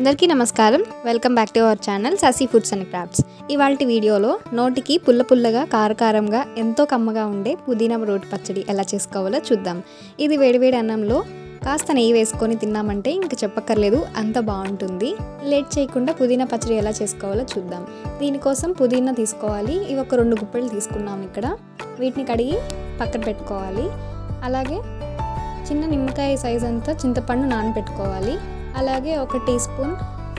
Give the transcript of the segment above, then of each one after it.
అందరికీ నమస్కారం. Welcome back to our channel Sasi foods and crafts. ఇవాల్టి వీడియోలో నోటికి పుల్లగా కారకారంగా ఎంతో కమ్మగా ఉండే పుదీనా రోటి పచ్చడి ఎలా చేసుకోవాలో చూద్దాం. ఇది వేడివేడి అన్నంలో కాస్త నెయ్యి వేసుకొని తిన్నామంటే ఇంక చెప్పక్కర్లేదు, అంత బాగుంటుంది. లేట్ చేయకుండా పుదీనా పచ్చడి ఎలా చేసుకోవాలో చూద్దాం. దీనికోసం పుదీనా తీసుకోవాలి. ఇవి ఒక 2 గుప్పెలు తీసుకున్నాం. ఇక్కడ వీటిని కడిగి పక్కన పెట్టుకోవాలి. అలాగే చిన్న నిమ్మకాయ సైజ్ అంతా చింతపండు నానబెట్టుకోవాలి. అలాగే 1 టీ స్పూన్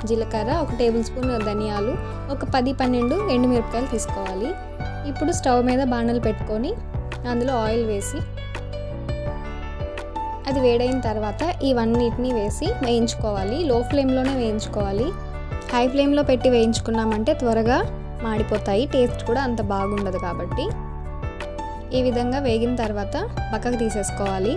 జీలకర్ర, 1 టేబుల్ స్పూన్ ధనియాలు, ఒక 10-12 ఎండుమిరపకాయలు తీసుకోవాలి. ఇప్పుడు స్టవ్ మీద బాణలు పెట్టుకొని అందులో ఆయిల్ వేసి అది వేడైన తర్వాత ఇవన్నిటిని వేసి వేయించుకోవాలి. లో ఫ్లేమ్లోనే వేయించుకోవాలి. హై ఫ్లేమ్లో పెట్టి వేయించుకున్నామంటే త్వరగా మాడిపోతాయి, టేస్ట్ కూడా అంత బాగుండదు. కాబట్టి ఈ విధంగా వేగిన తర్వాత పక్కకు తీసేసుకోవాలి.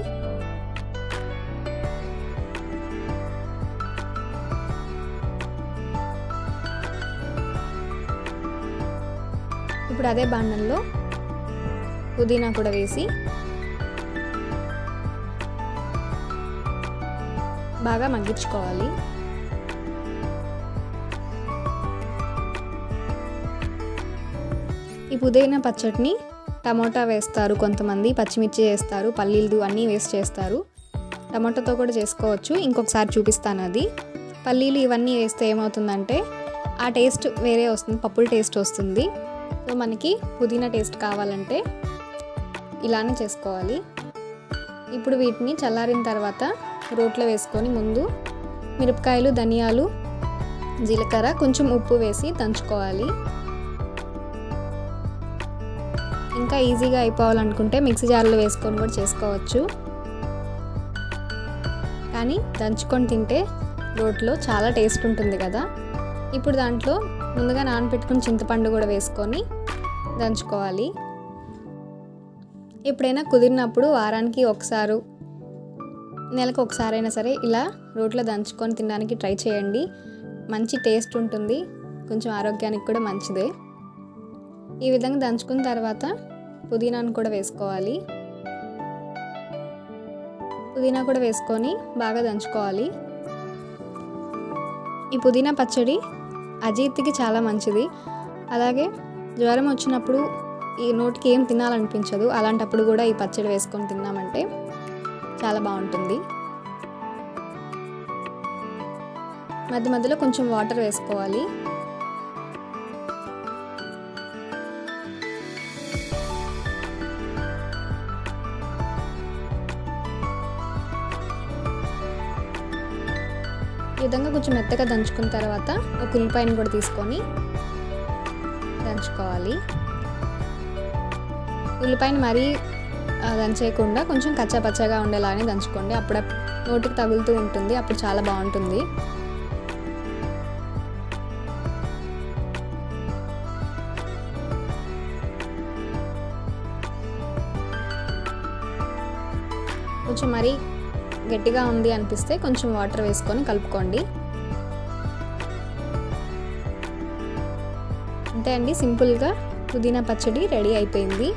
ఇప్పుడు అదే బాండల్లో పుదీనా కూడా వేసి బాగా మగ్గించుకోవాలి. ఈ పుదీనా పచ్చడిని టమోటా వేస్తారు కొంతమంది, పచ్చిమిర్చి వేస్తారు, పల్లీలు అన్నీ వేసి చేస్తారు. టమోటాతో కూడా చేసుకోవచ్చు, ఇంకొకసారి చూపిస్తాను అది. పల్లీలు ఇవన్నీ వేస్తే ఏమవుతుందంటే ఆ టేస్ట్ వేరే వస్తుంది, పప్పుల టేస్ట్ వస్తుంది. సో మనకి పుదీనా టేస్ట్ కావాలంటే ఇలానే చేసుకోవాలి. ఇప్పుడు వీటిని చల్లారిన తర్వాత రోట్లో వేసుకొని ముందు మిరపకాయలు, ధనియాలు, జీలకర్ర, కొంచెం ఉప్పు వేసి దంచుకోవాలి. ఇంకా ఈజీగా అయిపోవాలనుకుంటే మిక్సీ జార్లో వేసుకొని కూడా చేసుకోవచ్చు, కానీ దంచుకొని తింటే రోట్లో చాలా టేస్ట్ ఉంటుంది కదా. ఇప్పుడు దాంట్లో ముందుగా నానబెట్టుకుని చింతపండు కూడా వేసుకొని దంచుకోవాలి. ఎప్పుడైనా కుదిరినప్పుడు వారానికి ఒకసారి, నెలకు ఒకసారి అయినా సరే ఇలా రోట్లో దంచుకొని తినడానికి ట్రై చేయండి. మంచి టేస్ట్ ఉంటుంది, కొంచెం ఆరోగ్యానికి కూడా మంచిదే. ఈ విధంగా దంచుకున్న తర్వాత పుదీనాను కూడా వేసుకోవాలి. పుదీనా కూడా వేసుకొని బాగా దంచుకోవాలి. ఈ పుదీనా పచ్చడి అజీర్తికి చాలా మంచిది. అలాగే జ్వరం వచ్చినప్పుడు ఈ నోటికి ఏం తినాలనిపించదు, అలాంటప్పుడు కూడా ఈ పచ్చడి వేసుకొని తిన్నామంటే చాలా బాగుంటుంది. మధ్య మధ్యలో కొంచెం వాటర్ వేసుకోవాలి. ఈ విధంగా కొంచెం మెత్తగా దంచుకున్న తర్వాత ఒక ఉల్లిపాయను కూడా తీసుకొని దంచుకోవాలి. ఉల్లిపాయను మరీ దంచేయకుండా కొంచెం కచ్చాపచ్చాగా ఉండేలానే దంచుకోండి. అప్పుడు నోటికి తగులుతూ ఉంటుంది, అప్పుడు చాలా బాగుంటుంది. కొంచెం మరీ గట్టిగా ఉంది అనిపిస్తే కొంచెం వాటర్ వేసుకొని కలుపుకోండి. అంతే అండి, సింపుల్గా పుదీనా పచ్చడి రెడీ అయిపోయింది.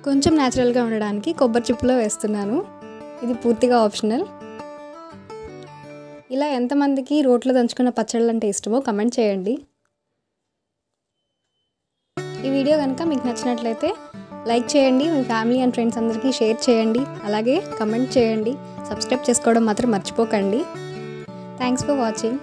కొంచెం న్యాచురల్గా ఉండడానికి కొబ్బరి చిప్పులో వేస్తున్నాను, ఇది పూర్తిగా ఆప్షనల్. ఇలా ఎంతమందికి రోట్లో దంచుకున్న పచ్చళ్ళు అంటే ఇష్టమో కమెంట్ చేయండి. ఈ వీడియో కనుక మీకు నచ్చినట్లయితే లైక్ చేయండి, మీ ఫ్యామిలీ అండ్ ఫ్రెండ్స్ అందరికీ షేర్ చేయండి, అలాగే కమెంట్ చేయండి. సబ్స్క్రైబ్ చేసుకోవడం మాత్రం మర్చిపోకండి. Thanks for watching.